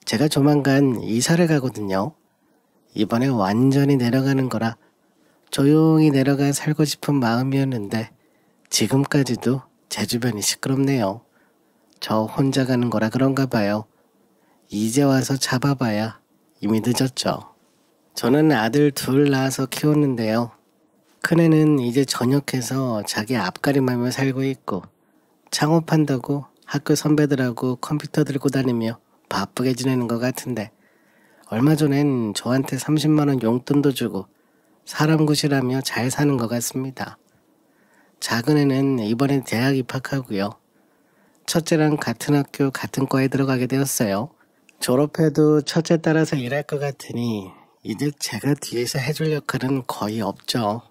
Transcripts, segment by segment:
제가 조만간 이사를 가거든요. 이번에 완전히 내려가는 거라 조용히 내려가 살고 싶은 마음이었는데 지금까지도 제 주변이 시끄럽네요. 저 혼자 가는 거라 그런가 봐요. 이제 와서 잡아봐야 이미 늦었죠. 저는 아들 둘 낳아서 키웠는데요. 큰애는 이제 전역해서 자기 앞가림하며 살고 있고 창업한다고 학교 선배들하고 컴퓨터 들고 다니며 바쁘게 지내는 것 같은데 얼마 전엔 저한테 30만 원 용돈도 주고 사람 구실하며 잘 사는 것 같습니다. 작은 애는 이번에 대학 입학하고요. 첫째랑 같은 학교 같은 과에 들어가게 되었어요. 졸업해도 첫째 따라서 일할 것 같으니 이제 제가 뒤에서 해줄 역할은 거의 없죠.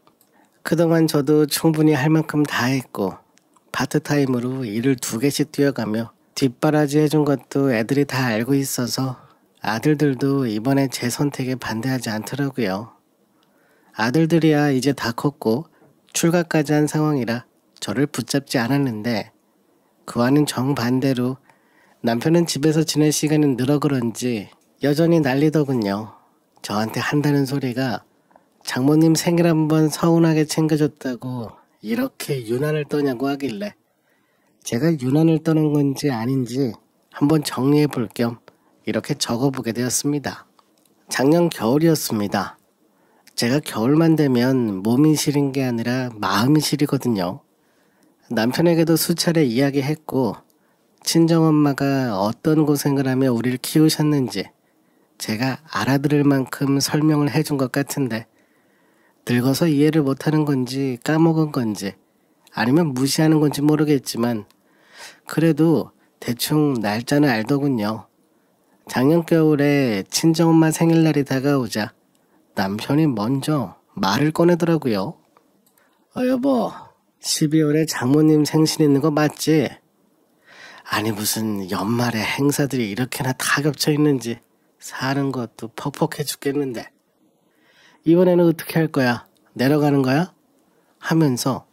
그동안 저도 충분히 할 만큼 다 했고 파트타임으로 일을 2개씩 뛰어가며 뒷바라지 해준 것도 애들이 다 알고 있어서 아들들도 이번에 제 선택에 반대하지 않더라고요. 아들들이야 이제 다 컸고 출가까지 한 상황이라 저를 붙잡지 않았는데 그와는 정반대로 남편은 집에서 지낼 시간이 늘어 그런지 여전히 난리더군요. 저한테 한다는 소리가 장모님 생일 한번 서운하게 챙겨줬다고 이렇게 유난을 떠냐고 하길래 제가 유난을 떠는 건지 아닌지 한번 정리해 볼 겸 이렇게 적어보게 되었습니다. 작년 겨울이었습니다. 제가 겨울만 되면 몸이 시린 게 아니라 마음이 시리거든요. 남편에게도 수차례 이야기했고 친정엄마가 어떤 고생을 하며 우리를 키우셨는지 제가 알아들을 만큼 설명을 해준 것 같은데 늙어서 이해를 못하는 건지 까먹은 건지 아니면 무시하는 건지 모르겠지만 그래도 대충 날짜는 알더군요. 작년 겨울에 친정엄마 생일날이 다가오자 남편이 먼저 말을 꺼내더라고요. 여보, 12월에 장모님 생신 있는 거 맞지? 아니 무슨 연말에 행사들이 이렇게나 다 겹쳐 있는지 사는 것도 퍽퍽해 죽겠는데 이번에는 어떻게 할 거야? 내려가는 거야? 하면서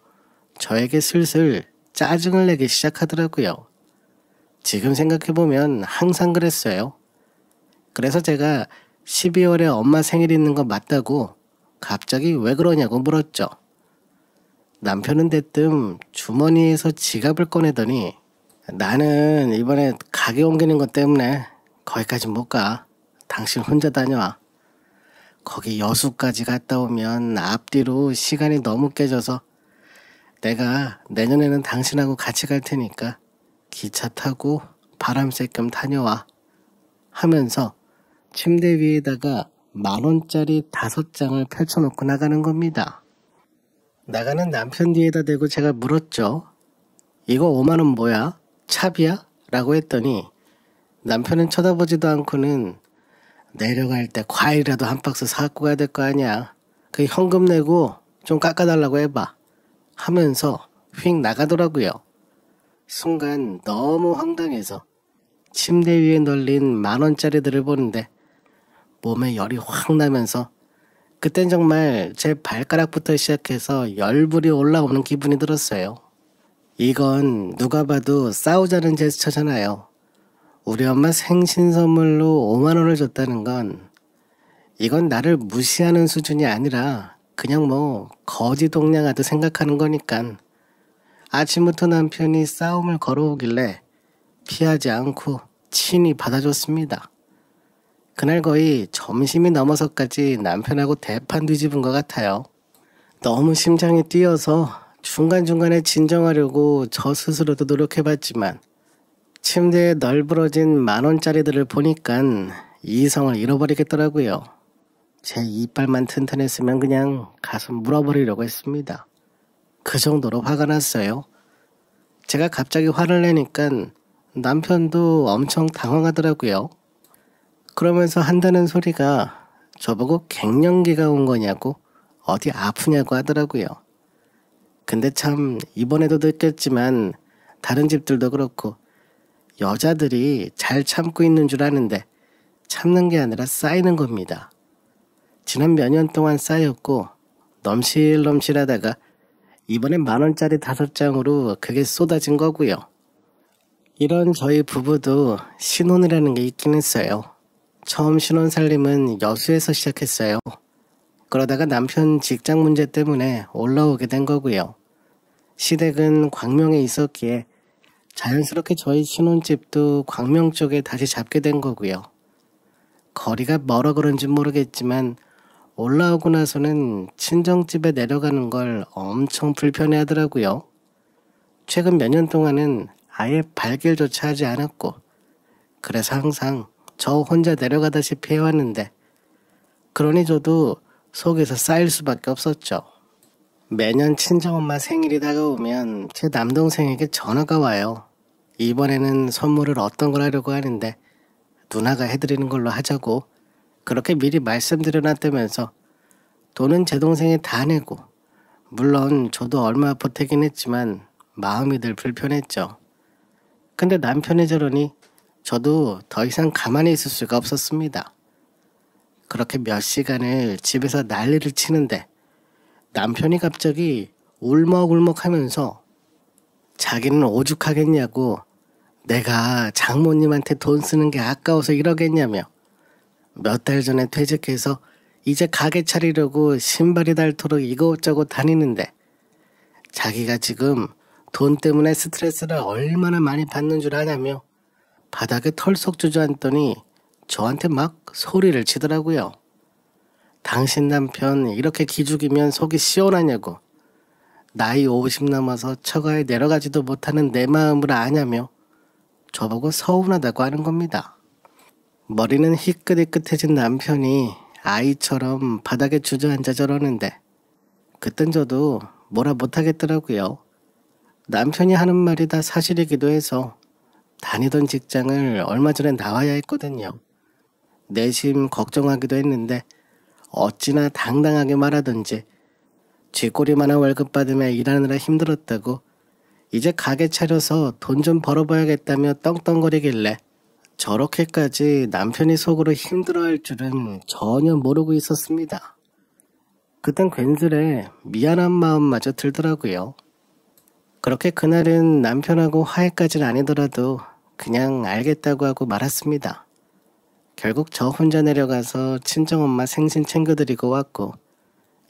저에게 슬슬 짜증을 내기 시작하더라고요. 지금 생각해보면 항상 그랬어요. 그래서 제가 12월에 엄마 생일 있는 거 맞다고 갑자기 왜 그러냐고 물었죠. 남편은 대뜸 주머니에서 지갑을 꺼내더니 나는 이번에 가게 옮기는 것 때문에 거기까지 못 가. 당신 혼자 다녀와. 거기 여수까지 갔다 오면 앞뒤로 시간이 너무 깨져서 내가 내년에는 당신하고 같이 갈 테니까 기차 타고 바람 쐴 겸 다녀와 하면서 침대 위에다가 10,000원짜리 5장을 펼쳐놓고 나가는 겁니다. 나가는 남편 뒤에다 대고 제가 물었죠. 이거 5만원 뭐야? 차비야? 라고 했더니 남편은 쳐다보지도 않고는 내려갈 때 과일이라도 한 박스 사갖고 가야 될 거 아니야. 그 현금 내고 좀 깎아달라고 해봐 하면서 휙 나가더라고요. 순간 너무 황당해서 침대 위에 널린 10,000원짜리들을 보는데 몸에 열이 확 나면서 그땐 정말 제 발가락부터 시작해서 열불이 올라오는 기분이 들었어요. 이건 누가 봐도 싸우자는 제스처잖아요. 우리 엄마 생신 선물로 5만원을 줬다는 건 이건 나를 무시하는 수준이 아니라 그냥 뭐 거지 동냥하듯 생각하는 거니깐 아침부터 남편이 싸움을 걸어오길래 피하지 않고 친히 받아줬습니다. 그날 거의 점심이 넘어서까지 남편하고 대판 뒤집은 것 같아요. 너무 심장이 뛰어서 중간중간에 진정하려고 저 스스로도 노력해봤지만 침대에 널브러진 10,000원짜리들을 보니깐 이성을 잃어버리겠더라고요. 제 이빨만 튼튼했으면 그냥 가서 물어버리려고 했습니다. 그 정도로 화가 났어요. 제가 갑자기 화를 내니깐 남편도 엄청 당황하더라고요. 그러면서 한다는 소리가 저보고 갱년기가 온 거냐고 어디 아프냐고 하더라고요. 근데 참 이번에도 느꼈지만 다른 집들도 그렇고 여자들이 잘 참고 있는 줄 아는데 참는 게 아니라 쌓이는 겁니다. 지난 몇 년 동안 쌓였고 넘실넘실하다가 이번엔 10,000원짜리 5장으로 그게 쏟아진 거고요. 이런 저희 부부도 신혼이라는 게 있긴 했어요. 처음 신혼 살림은 여수에서 시작했어요. 그러다가 남편 직장 문제 때문에 올라오게 된 거고요. 시댁은 광명에 있었기에 자연스럽게 저희 신혼집도 광명 쪽에 다시 잡게 된 거고요. 거리가 멀어 그런지 모르겠지만 올라오고 나서는 친정집에 내려가는 걸 엄청 불편해 하더라고요. 최근 몇 년 동안은 아예 발길조차 하지 않았고, 그래서 항상 저 혼자 내려가다시피 해왔는데, 그러니 저도 속에서 쌓일 수밖에 없었죠. 매년 친정엄마 생일이 다가오면 제 남동생에게 전화가 와요. 이번에는 선물을 어떤 걸 하려고 하는데 누나가 해드리는 걸로 하자고 그렇게 미리 말씀드려놨다면서 돈은 제 동생이 다 내고, 물론 저도 얼마 보태긴 했지만 마음이 늘 불편했죠. 근데 남편이 저러니 저도 더 이상 가만히 있을 수가 없었습니다. 그렇게 몇 시간을 집에서 난리를 치는데 남편이 갑자기 울먹울먹 하면서 자기는 오죽하겠냐고, 내가 장모님한테 돈 쓰는 게 아까워서 이러겠냐며, 몇 달 전에 퇴직해서 이제 가게 차리려고 신발이 닳도록 이것저것 다니는데 자기가 지금 돈 때문에 스트레스를 얼마나 많이 받는 줄 아냐며 바닥에 털썩 주저앉더니 저한테 막 소리를 치더라고요. 당신 남편 이렇게 기죽이면 속이 시원하냐고, 나이 50 넘어서 처가에 내려가지도 못하는 내 마음을 아냐며 저보고 서운하다고 하는 겁니다. 머리는 희끗희끗해진 남편이 아이처럼 바닥에 주저앉아 저러는데 그땐 저도 뭐라 못하겠더라고요. 남편이 하는 말이 다 사실이기도 해서 다니던 직장을 얼마 전에 나와야 했거든요. 내심 걱정하기도 했는데 어찌나 당당하게 말하던지 쥐꼬리만한 월급 받으며 일하느라 힘들었다고 이제 가게 차려서 돈 좀 벌어봐야겠다며 떵떵거리길래 저렇게까지 남편이 속으로 힘들어할 줄은 전혀 모르고 있었습니다. 그땐 괜스레 미안한 마음마저 들더라고요. 그렇게 그날은 남편하고 화해까지는 아니더라도 그냥 알겠다고 하고 말았습니다. 결국 저 혼자 내려가서 친정엄마 생신 챙겨드리고 왔고,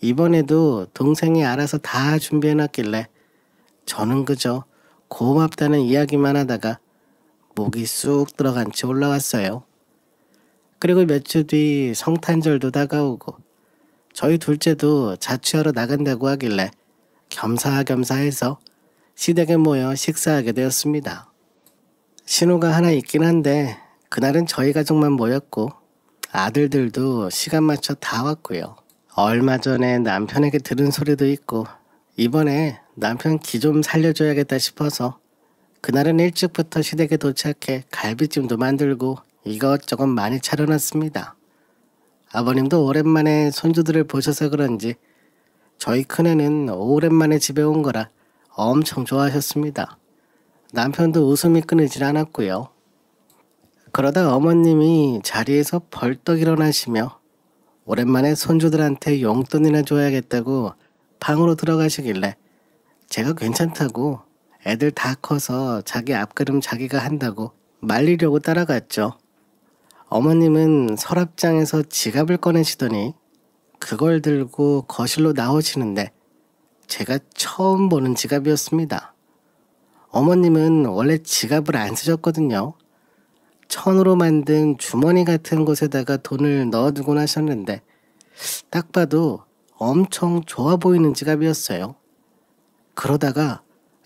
이번에도 동생이 알아서 다 준비해놨길래 저는 그저 고맙다는 이야기만 하다가 목이 쑥 들어간 채 올라왔어요. 그리고 몇 주 뒤 성탄절도 다가오고 저희 둘째도 자취하러 나간다고 하길래 겸사겸사해서 시댁에 모여 식사하게 되었습니다. 신호가 하나 있긴 한데 그날은 저희 가족만 모였고 아들들도 시간 맞춰 다 왔고요. 얼마 전에 남편에게 들은 소리도 있고 이번에 남편 기 좀 살려줘야겠다 싶어서 그날은 일찍부터 시댁에 도착해 갈비찜도 만들고 이것저것 많이 차려놨습니다. 아버님도 오랜만에 손주들을 보셔서 그런지 저희 큰애는 오랜만에 집에 온 거라 엄청 좋아하셨습니다. 남편도 웃음이 끊이질 않았고요. 그러다 어머님이 자리에서 벌떡 일어나시며 오랜만에 손주들한테 용돈이나 줘야겠다고 방으로 들어가시길래 제가 괜찮다고 애들 다 커서 자기 앞가림 자기가 한다고 말리려고 따라갔죠. 어머님은 서랍장에서 지갑을 꺼내시더니 그걸 들고 거실로 나오시는데 제가 처음 보는 지갑이었습니다. 어머님은 원래 지갑을 안 쓰셨거든요. 천으로 만든 주머니 같은 곳에다가 돈을 넣어두곤 하셨는데 딱 봐도 엄청 좋아 보이는 지갑이었어요. 그러다가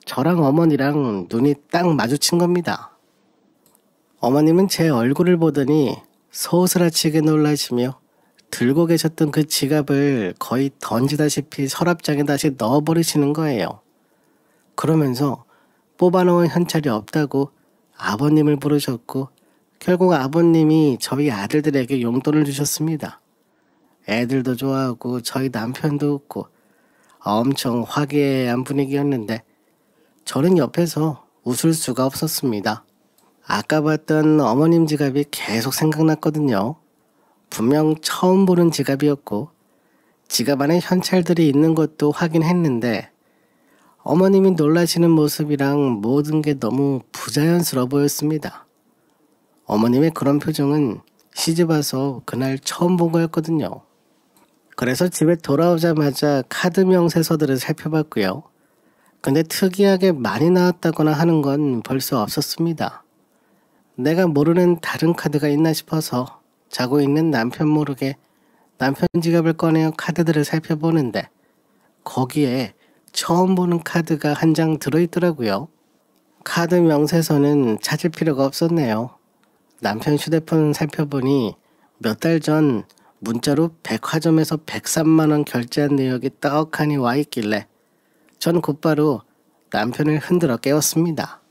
저랑 어머니랑 눈이 딱 마주친 겁니다. 어머님은 제 얼굴을 보더니 소스라치게 놀라시며 들고 계셨던 그 지갑을 거의 던지다시피 서랍장에 다시 넣어버리시는 거예요. 그러면서 뽑아놓은 현찰이 없다고 아버님을 부르셨고 결국 아버님이 저희 아들들에게 용돈을 주셨습니다. 애들도 좋아하고 저희 남편도 웃고 엄청 화기애애한 분위기였는데 저는 옆에서 웃을 수가 없었습니다. 아까 봤던 어머님 지갑이 계속 생각났거든요. 분명 처음 보는 지갑이었고 지갑 안에 현찰들이 있는 것도 확인했는데 어머님이 놀라시는 모습이랑 모든 게 너무 부자연스러워 보였습니다. 어머님의 그런 표정은 시집 와서 그날 처음 본 거였거든요. 그래서 집에 돌아오자마자 카드 명세서들을 살펴봤고요. 근데 특이하게 많이 나왔다거나 하는 건 벌써 없었습니다. 내가 모르는 다른 카드가 있나 싶어서 자고 있는 남편 모르게 남편 지갑을 꺼내어 카드들을 살펴보는데 거기에 처음 보는 카드가 한 장 들어있더라고요. 카드 명세서는 찾을 필요가 없었네요. 남편 휴대폰 살펴보니 몇 달 전 문자로 백화점에서 103만 원 결제한 내역이 떡하니 와 있길래 전 곧바로 남편을 흔들어 깨웠습니다.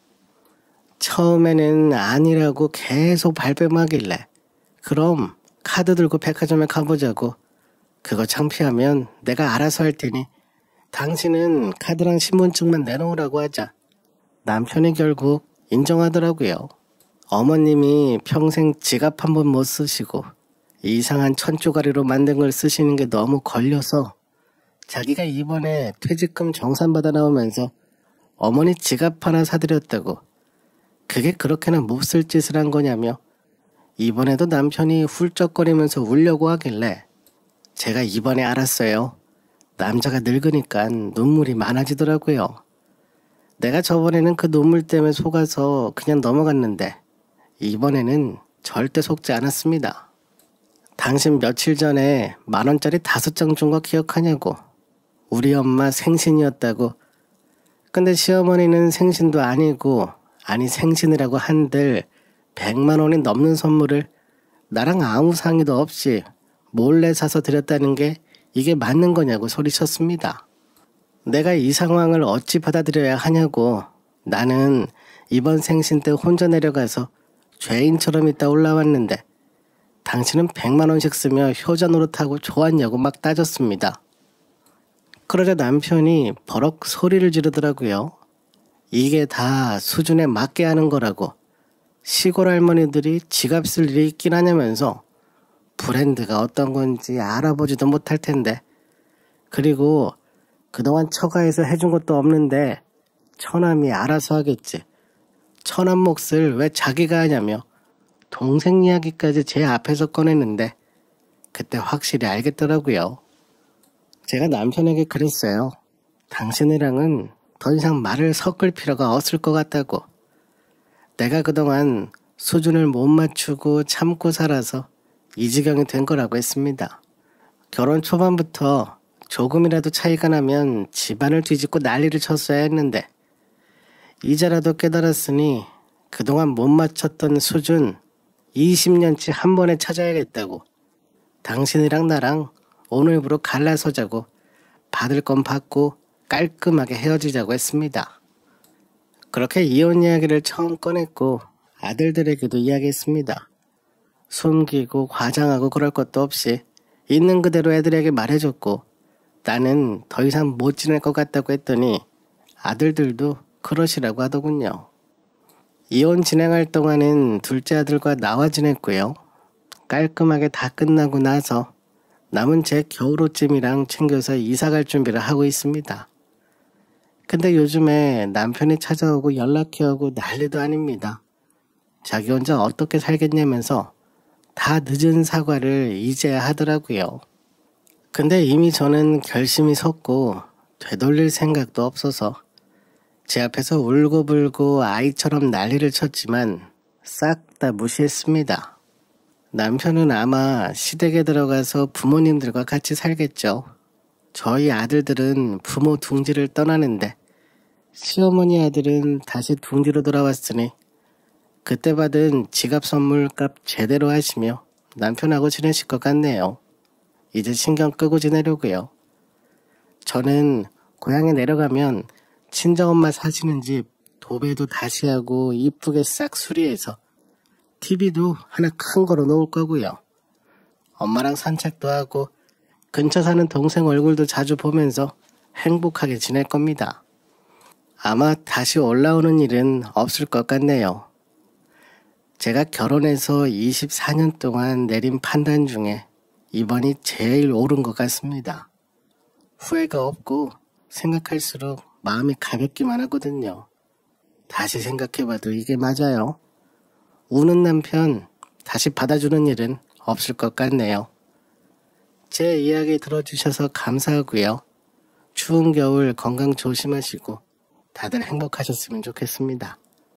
처음에는 아니라고 계속 발뺌하길래 그럼 카드 들고 백화점에 가보자고. 그거 창피하면 내가 알아서 할 테니 당신은 카드랑 신분증만 내놓으라고 하자. 남편이 결국 인정하더라고요. 어머님이 평생 지갑 한 번 못 쓰시고 이상한 천조가리로 만든 걸 쓰시는 게 너무 걸려서 자기가 이번에 퇴직금 정산받아 나오면서 어머니 지갑 하나 사드렸다고 그게 그렇게나 못 쓸 짓을 한 거냐며 이번에도 남편이 훌쩍거리면서 울려고 하길래 제가 이번에 알았어요. 남자가 늙으니까 눈물이 많아지더라고요. 내가 저번에는 그 눈물 때문에 속아서 그냥 넘어갔는데 이번에는 절대 속지 않았습니다. 당신 며칠 전에 10,000원짜리 5장 준 거 기억하냐고. 우리 엄마 생신이었다고. 근데 시어머니는 생신도 아니고 아니 생신이라고 한들 100만 원이 넘는 선물을 나랑 아무 상의도 없이 몰래 사서 드렸다는 게 이게 맞는 거냐고 소리쳤습니다. 내가 이 상황을 어찌 받아들여야 하냐고. 나는 이번 생신 때 혼자 내려가서 죄인처럼 있다 올라왔는데 당신은 100만 원씩 쓰며 효자 노릇하고 좋았냐고 막 따졌습니다. 그러자 남편이 버럭 소리를 지르더라고요. 이게 다 수준에 맞게 하는 거라고. 시골 할머니들이 지갑 쓸 일이 있긴 하냐면서 브랜드가 어떤 건지 알아보지도 못할 텐데. 그리고 그동안 처가에서 해준 것도 없는데 처남이 알아서 하겠지. 처남 몫을 왜 자기가 하냐며 동생 이야기까지 제 앞에서 꺼냈는데 그때 확실히 알겠더라고요. 제가 남편에게 그랬어요. 당신이랑은 더 이상 말을 섞을 필요가 없을 것 같다고. 내가 그동안 수준을 못 맞추고 참고 살아서 이 지경이 된 거라고 했습니다. 결혼 초반부터 조금이라도 차이가 나면 집안을 뒤집고 난리를 쳤어야 했는데 이제라도 깨달았으니 그동안 못 맞췄던 수준 20년치 한 번에 찾아야겠다고. 당신이랑 나랑 오늘부로 갈라서자고. 받을 건 받고 깔끔하게 헤어지자고 했습니다. 그렇게 이혼 이야기를 처음 꺼냈고 아들들에게도 이야기했습니다. 숨기고 과장하고 그럴 것도 없이 있는 그대로 애들에게 말해줬고 나는 더 이상 못 지낼 것 같다고 했더니 아들들도 그러시라고 하더군요. 이혼 진행할 동안은 둘째 아들과 나와 지냈고요. 깔끔하게 다 끝나고 나서 남은 제 겨울옷짐이랑 챙겨서 이사갈 준비를 하고 있습니다. 근데 요즘에 남편이 찾아오고 연락해오고 난리도 아닙니다. 자기 혼자 어떻게 살겠냐면서 다 늦은 사과를 이제야 하더라고요. 근데 이미 저는 결심이 섰고 되돌릴 생각도 없어서 제 앞에서 울고불고 아이처럼 난리를 쳤지만 싹 다 무시했습니다. 남편은 아마 시댁에 들어가서 부모님들과 같이 살겠죠. 저희 아들들은 부모 둥지를 떠나는데 시어머니 아들은 다시 둥지로 돌아왔으니 그때 받은 지갑 선물값 제대로 하시며 남편하고 지내실 것 같네요. 이제 신경 끄고 지내려고요. 저는 고향에 내려가면 친정엄마 사시는 집 도배도 다시 하고 이쁘게 싹 수리해서 TV도 하나 큰 거로 놓을 거고요. 엄마랑 산책도 하고 근처 사는 동생 얼굴도 자주 보면서 행복하게 지낼 겁니다. 아마 다시 올라오는 일은 없을 것 같네요. 제가 결혼해서 24년 동안 내린 판단 중에 이번이 제일 옳은 것 같습니다. 후회가 없고 생각할수록 마음이 가볍기만 하거든요. 다시 생각해봐도 이게 맞아요. 우는 남편 다시 받아주는 일은 없을 것 같네요. 제 이야기 들어주셔서 감사하고요. 추운 겨울 건강 조심하시고 다들 행복하셨으면 좋겠습니다.